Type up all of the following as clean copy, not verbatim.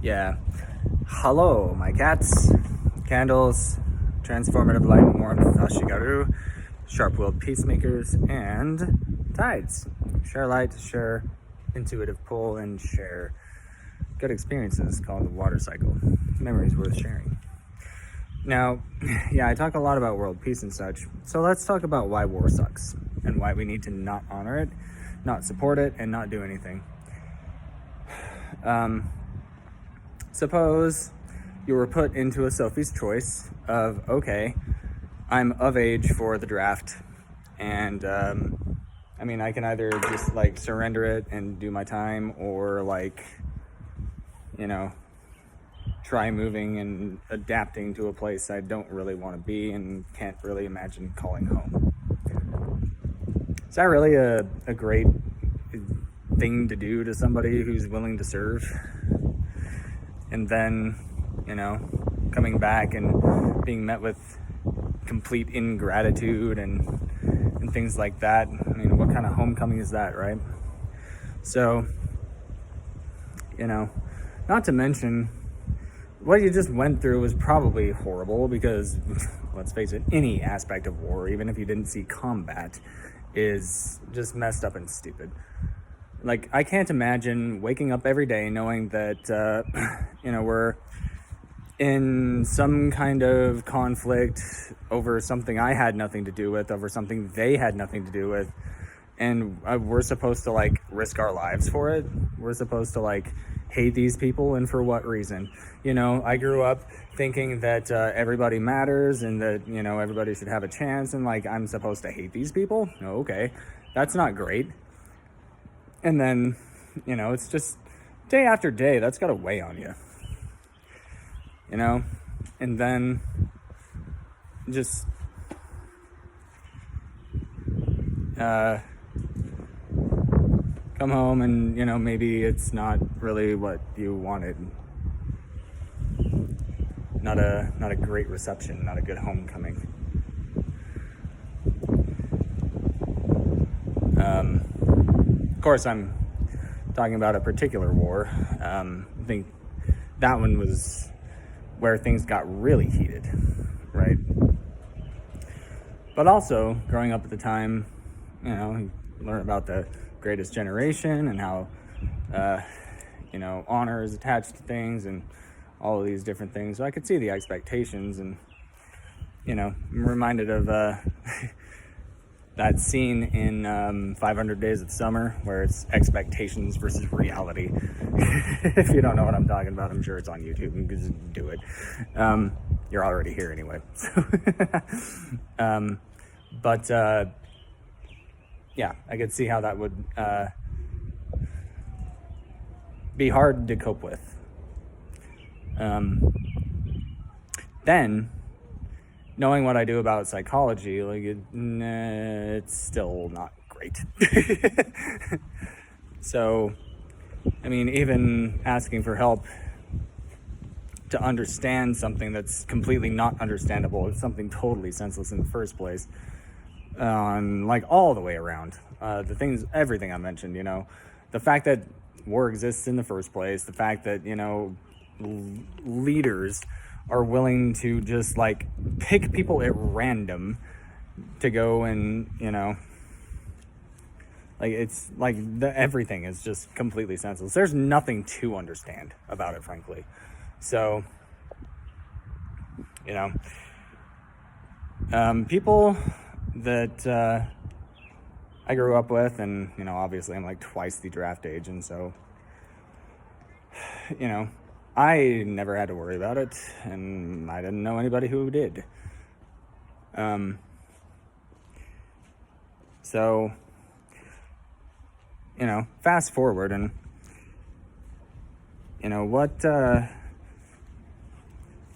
Yeah. Hello, my cats. Candles, transformative light and warmth, Ashigaru, sharp-willed peacemakers, and tides. Share light, share intuitive pull, and share good experiences called the water cycle. Memories worth sharing. Now, yeah, I talk a lot about world peace and such, so let's talk about why war sucks and why we need to not honor it, not support it, and not do anything. Suppose you were put into a Sophie's choice of, okay, I'm of age for the draft, and I can either just like surrender it and do my time, or try moving and adapting to a place I don't really want to be and can't really imagine calling home. Is that really a great thing to do to somebody who's willing to serve? And then, coming back and being met with complete ingratitude and things like that. I mean, what kind of homecoming is that, right? So, not to mention, what you just went through was probably horrible because, let's face it, any aspect of war, even if you didn't see combat, is just messed up and stupid. Like, I can't imagine waking up every day knowing that, we're in some kind of conflict over something I had nothing to do with, over something they had nothing to do with, and we're supposed to, risk our lives for it. We're supposed to, hate these people, and for what reason? I grew up thinking that everybody matters and that, everybody should have a chance, and, I'm supposed to hate these people? Okay, that's not great. And then, it's just day after day, that's got to weigh on you. And then just come home and, maybe it's not really what you wanted. Not a great reception, not a good homecoming. Of course, I'm talking about a particular war. I think that one was where things got really heated, right? But also, growing up at the time, you learn about the greatest generation and how, honor is attached to things and all of these different things. So I could see the expectations, and, I'm reminded of that scene in 500 Days of Summer where it's expectations versus reality. If you don't know what I'm talking about, I'm sure it's on YouTube. You can just do it. You're already here anyway. Yeah, I could see how that would be hard to cope with. Then, knowing what I do about psychology, it's still not great. So, even asking for help to understand something that's completely not understandable, it's something totally senseless in the first place, all the way around. Everything I mentioned, the fact that war exists in the first place, the fact that, leaders are willing to just pick people at random to go and everything is just completely senseless. There's nothing to understand about it, frankly. So people that I grew up with, and obviously I'm twice the draft age, and so I never had to worry about it, and I didn't know anybody who did. So, fast forward, and,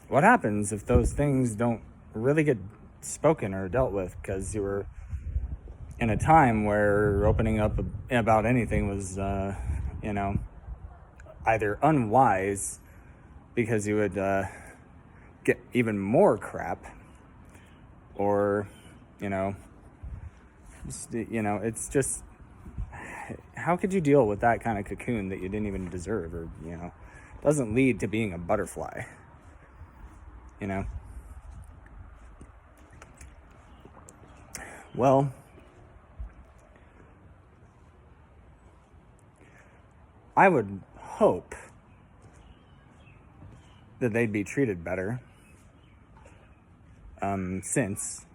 what happens if those things don't really get spoken or dealt with because you were in a time where opening up about anything was, either unwise because you would get even more crap, or it's just how could you deal with that kind of cocoon that you didn't even deserve, or, doesn't lead to being a butterfly, Well, I would hope that they'd be treated better, since,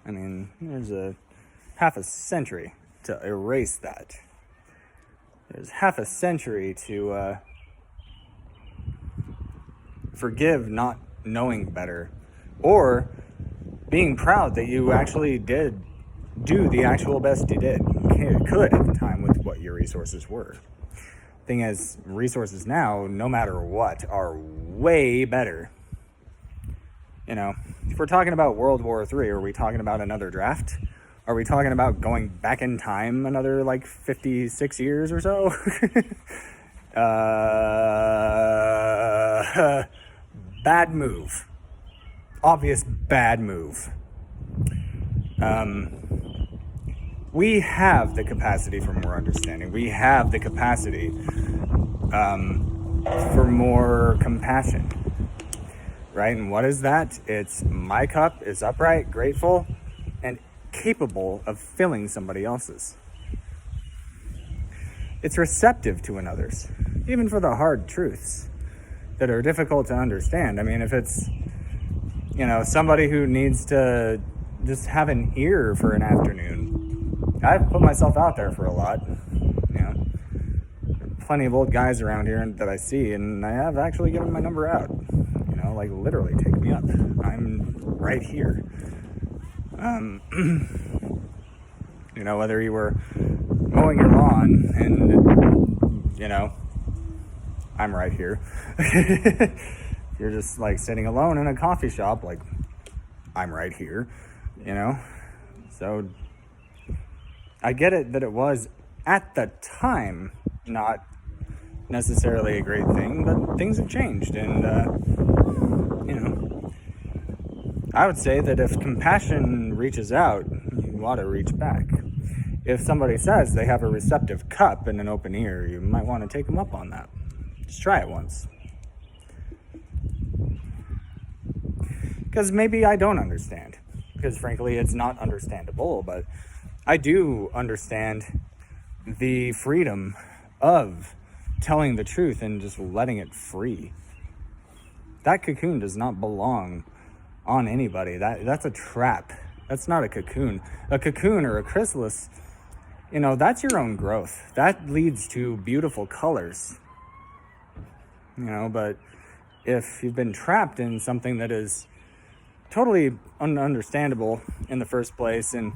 there's a half a century to erase that. There's half a century to forgive not knowing better, or being proud that you actually did do the actual best you could at the time with what your resources were. Thing is, resources now, no matter what, are way better. If we're talking about World War III, are we talking about another draft? Are we talking about going back in time another 56 years or so? Bad move. Obvious bad move. We have the capacity for more understanding. We have the capacity for more compassion. Right? And what is that? It's my cup is upright, grateful, and capable of filling somebody else's. It's receptive to another's, even for the hard truths that are difficult to understand. If it's, somebody who needs to just have an ear for an afternoon. I've put myself out there for a lot. Plenty of old guys around here that I see, and I have actually given my number out. Literally, take me up. I'm right here. Whether you were mowing your lawn and, I'm right here. You're just sitting alone in a coffee shop, I'm right here, So I get it that it was at the time not necessarily a great thing, but things have changed, and I would say that if compassion reaches out, you ought to reach back. If somebody says they have a receptive cup and an open ear, you might want to take them up on that. Just try it once. Because maybe I don't understand, because frankly it's not understandable, but I do understand the freedom of telling the truth and just letting it free. That cocoon does not belong on anybody. That's a trap. That's not a cocoon. A cocoon or a chrysalis, that's your own growth. That leads to beautiful colors. But if you've been trapped in something that is totally ununderstandable in the first place, and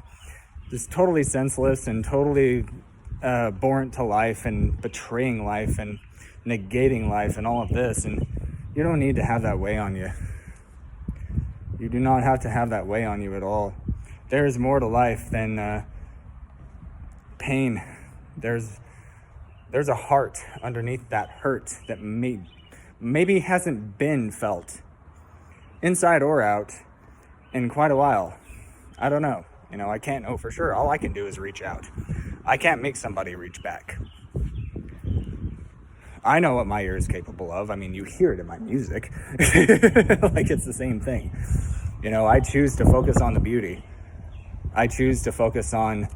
just totally senseless and totally abhorrent to life and betraying life and negating life and all of this, and you don't need to have that weigh on you. You do not have to have that weigh on you at all. There is more to life than pain. There's a heart underneath that hurt that maybe hasn't been felt, inside or out, in quite a while. I don't know. I can't know for sure. All I can do is reach out. I can't make somebody reach back. I know what my ear is capable of. You hear it in my music. It's the same thing. I choose to focus on the beauty. I choose to focus on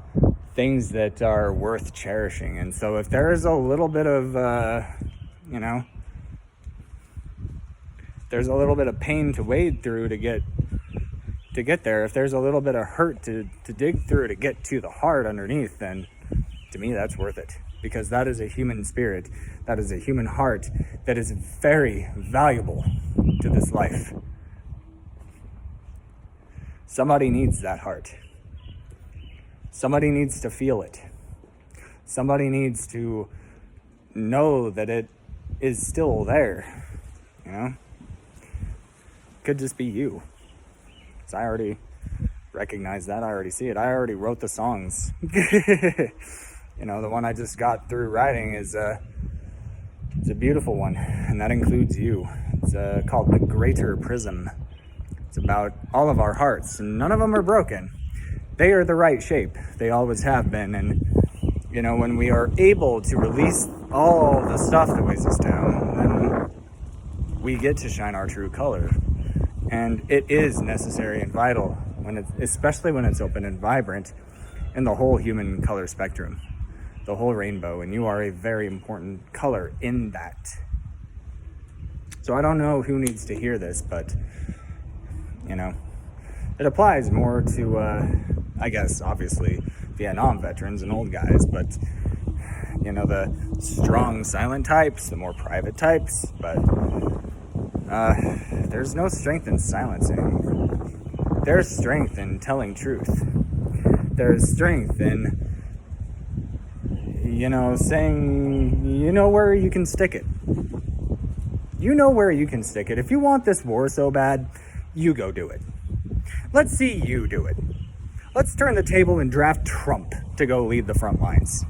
things that are worth cherishing. And so if there is a little bit of, there's a little bit of pain to wade through to get there, if there's a little bit of hurt to dig through to get to the heart underneath, then to me that's worth it, because that is a human spirit, that is a human heart that is very valuable to this life. Somebody needs that heart. Somebody needs to feel it. Somebody needs to know that it is still there. Could just be you. So I already recognize that. I already see it. I already wrote the songs. The one I just got through writing is it's a beautiful one, and that includes you. It's called The Greater Prism. It's about all of our hearts, and none of them are broken. They are the right shape. They always have been, and When we are able to release all the stuff that weighs us down, then we get to shine our true color. And it is necessary and vital, especially when it's open and vibrant in the whole human color spectrum, the whole rainbow, and you are a very important color in that. So I don't know who needs to hear this, but, it applies more to, I guess, obviously, Vietnam veterans and old guys, but, the strong silent types, the more private types, but there's no strength in silencing. There's strength in telling truth. There's strength in, saying, where you can stick it. You know where you can stick it. If you want this war so bad, you go do it. Let's see you do it. Let's turn the table and draft Trump to go lead the front lines.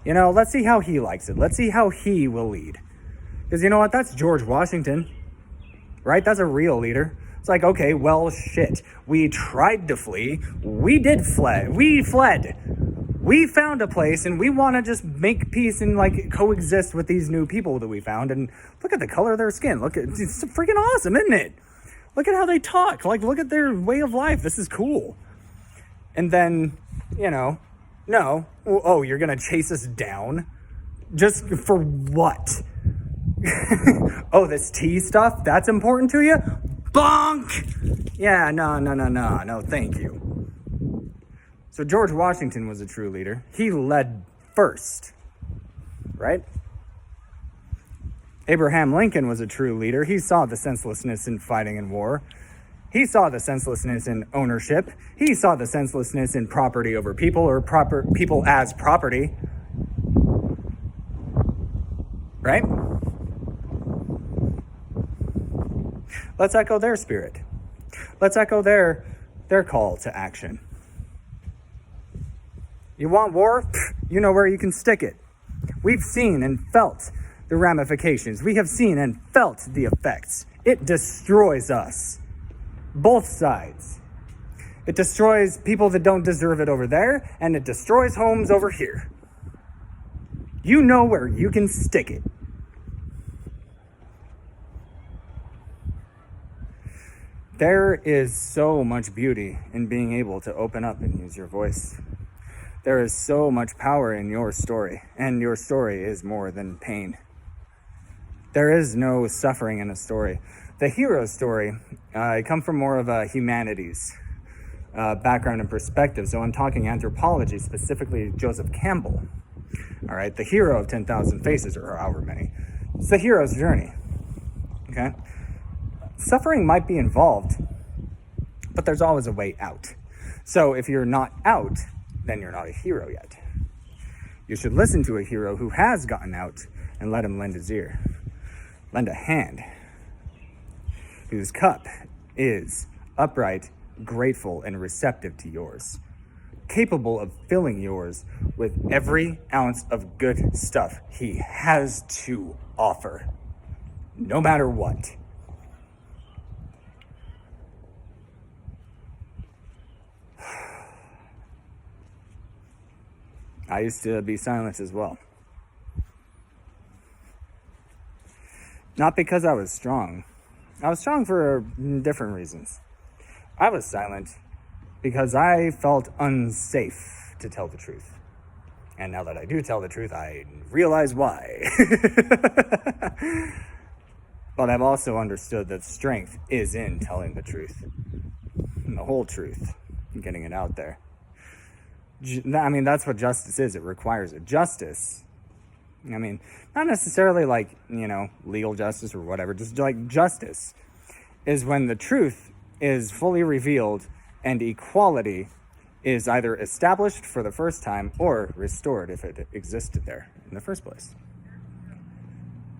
Let's see how he likes it. Let's see how he will lead. Because you know what? That's George Washington, right? That's a real leader. It's like, okay, well, shit. We tried to flee. We fled. We found a place, and we want to just make peace and, coexist with these new people that we found. And look at the color of their skin. It's freaking awesome, isn't it? Look at how they talk. Look at their way of life. This is cool. And then, no. Oh, you're going to chase us down? Just for what? Oh, this tea stuff? That's important to you? Bonk! Yeah, no, thank you. So George Washington was a true leader. He led first, right? Abraham Lincoln was a true leader. He saw the senselessness in fighting in war. He saw the senselessness in ownership. He saw the senselessness in property over people, or people as property. Right? Let's echo their spirit. Let's echo their call to action. You want war? You know where you can stick it. We've seen and felt the ramifications. We have seen and felt the effects. It destroys us. Both sides. It destroys people that don't deserve it over there, and it destroys homes over here. You know where you can stick it. There is so much beauty in being able to open up and use your voice. There is so much power in your story, and your story is more than pain. There is no suffering in a story. The hero story, I come from more of a humanities background and perspective, so I'm talking anthropology, specifically Joseph Campbell. All right, the hero of 10,000 Faces, or however many. It's the hero's journey, okay? Suffering might be involved, but there's always a way out. So if you're not out, then you're not a hero yet. You should listen to a hero who has gotten out and let him lend his ear. Lend a hand. Whose cup is upright, grateful, and receptive to yours. Capable of filling yours with every ounce of good stuff he has to offer. No matter what. I used to be silent as well. Not because I was strong. I was strong for different reasons. I was silent because I felt unsafe to tell the truth. And now that I do tell the truth, I realize why. But I've also understood that strength is in telling the truth. And the whole truth. And getting it out there. I mean, that's what justice is. It requires a justice. I mean, not necessarily legal justice or whatever, just justice is when the truth is fully revealed and equality is either established for the first time or restored if it existed there in the first place.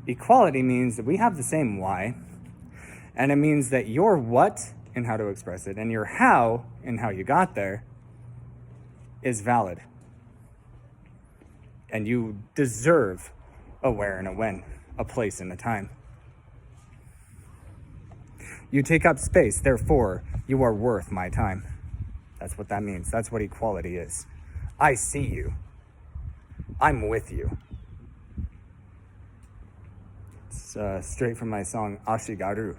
Equality means that we have the same why, and it means that your what and how to express it and your how and how you got there is valid. And you deserve a where and a when, a place and a time. You take up space, therefore you are worth my time. That's what that means. That's what equality is. I see you. I'm with you. It's straight from my song Ashigaru.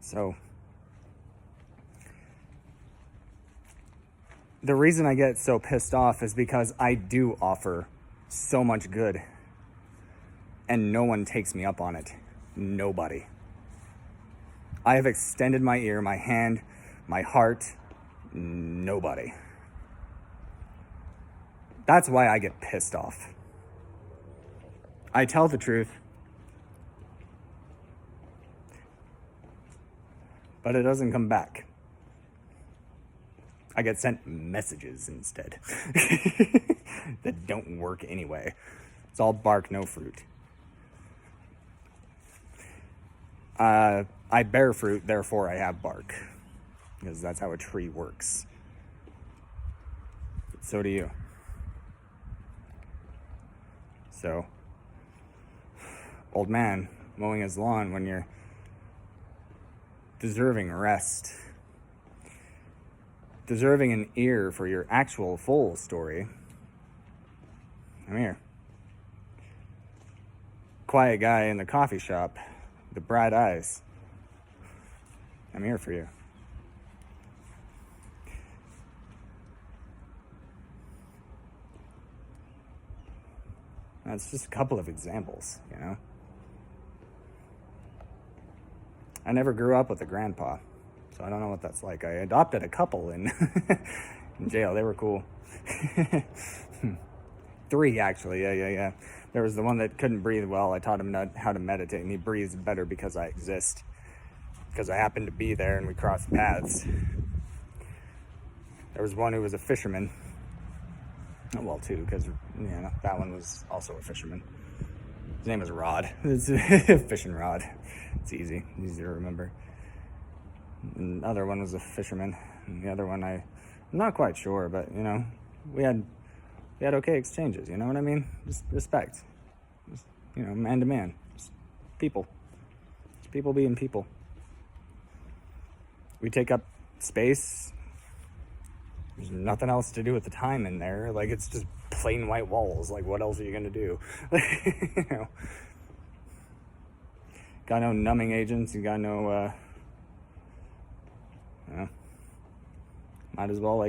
So, the reason I get so pissed off is because I do offer so much good, and no one takes me up on it. Nobody. I have extended my ear, my hand, my heart. Nobody. That's why I get pissed off. I tell the truth, but it doesn't come back. I get sent messages instead that don't work anyway. It's all bark, no fruit. I bear fruit, therefore I have bark, because that's how a tree works. So do you. So, old man mowing his lawn when you're deserving rest, deserving an ear for your actual full story. I'm here. Quiet guy in the coffee shop, the bright eyes. I'm here for you. That's just a couple of examples, you know. I never grew up with a grandpa, so I don't know what that's like. I adopted a couple in jail. They were cool. 3, actually. Yeah. There was the one that couldn't breathe well. I taught him how to meditate, and he breathes better because I exist. Because I happened to be there and we crossed paths. There was one who was a fisherman. Well, 2, because that one was also a fisherman. His name was Rod. It's Fishing Rod. It's easy to remember. And the other one was a fisherman. And the other one, I'm not quite sure, but we had okay exchanges. You know what I mean? Just respect. Just, man to man. Just people. Just people being people. We take up space. There's nothing else to do with the time in there. Like, it's just plain white walls. Like, what else are you going to do? Got no numbing agents. You got no, might as well,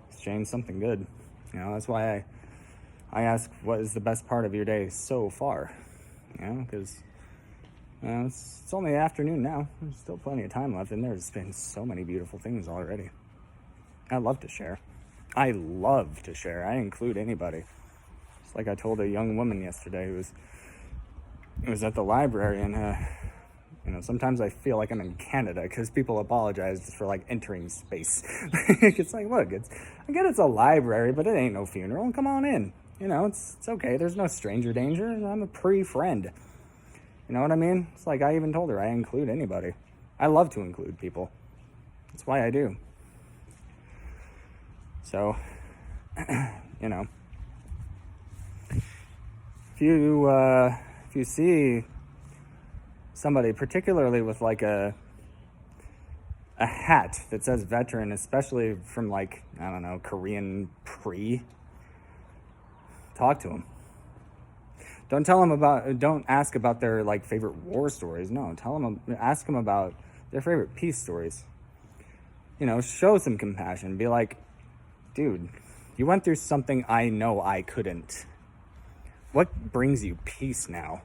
exchange something good. That's why I ask, what is the best part of your day so far? Because it's only afternoon now. There's still plenty of time left, and there's been so many beautiful things already. I love to share. I include anybody. It's like I told a young woman yesterday who was at the library, and sometimes I feel like I'm in Canada because people apologize just for entering space. It's like, look, I get it's a library, but it ain't no funeral. Come on in. It's okay. There's no stranger danger, and I'm a pre-friend. You know what I mean? It's like I even told her I include anybody. I love to include people. That's why I do. So, if you see somebody, particularly with a hat that says veteran, especially from Korean talk to them. Don't ask about their favorite war stories. No, ask them about their favorite peace stories. Show some compassion. Be like, dude, you went through something I know I couldn't. What brings you peace now?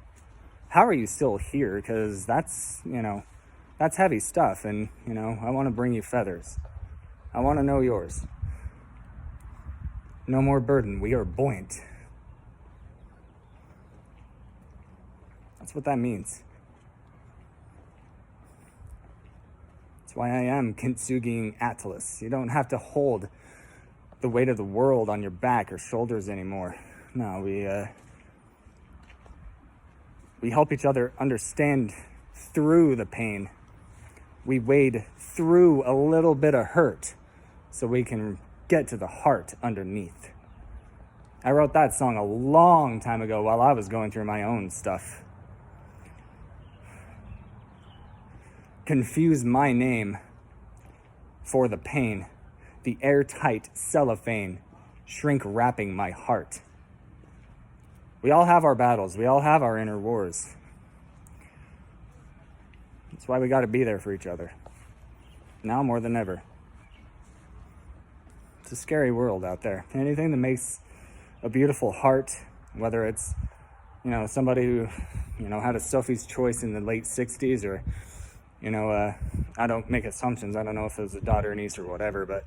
How are you still here? Because that's heavy stuff. And, I want to bring you feathers. I want to know yours. No more burden. We are buoyant. That's what that means. That's why I am kintsugiing Atlas. You don't have to hold the weight of the world on your back or shoulders anymore. No, we help each other understand through the pain. We wade through a little bit of hurt so we can get to the heart underneath. I wrote that song a long time ago while I was going through my own stuff. confuse my name for the pain, the airtight cellophane shrink wrapping my heart. We all have our battles. We all have our inner wars. That's why we got to be there for each other. Now more than ever. It's a scary world out there. Anything that makes a beautiful heart, whether it's, somebody who, had a Sophie's Choice in the late 60s or, I don't make assumptions. I don't know if it was a daughter, niece, or whatever, but,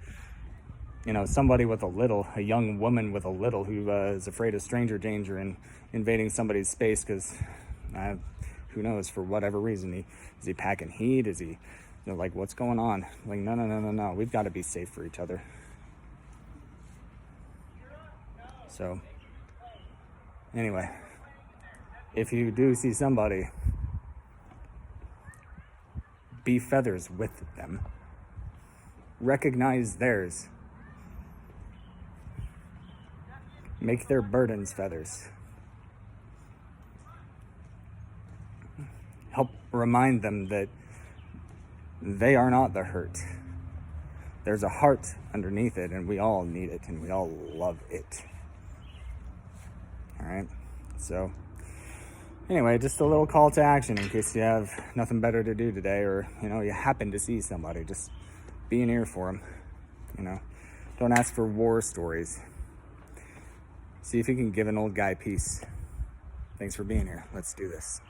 somebody with a young woman with a little who is afraid of stranger danger and invading somebody's space because, who knows, for whatever reason. Is he packing heat? Is he, like, what's going on? Like, no. We've got to be safe for each other. So, anyway, if you do see somebody, be feathers with them. Recognize theirs. Make their burdens feathers. Help remind them that they are not the hurt. There's a heart underneath it, and we all need it, and we all love it. All right? So, anyway, just a little call to action in case you have nothing better to do today, or, you happen to see somebody. Just be an ear for them. Don't ask for war stories. See if you can give an old guy peace. Thanks for being here. Let's do this.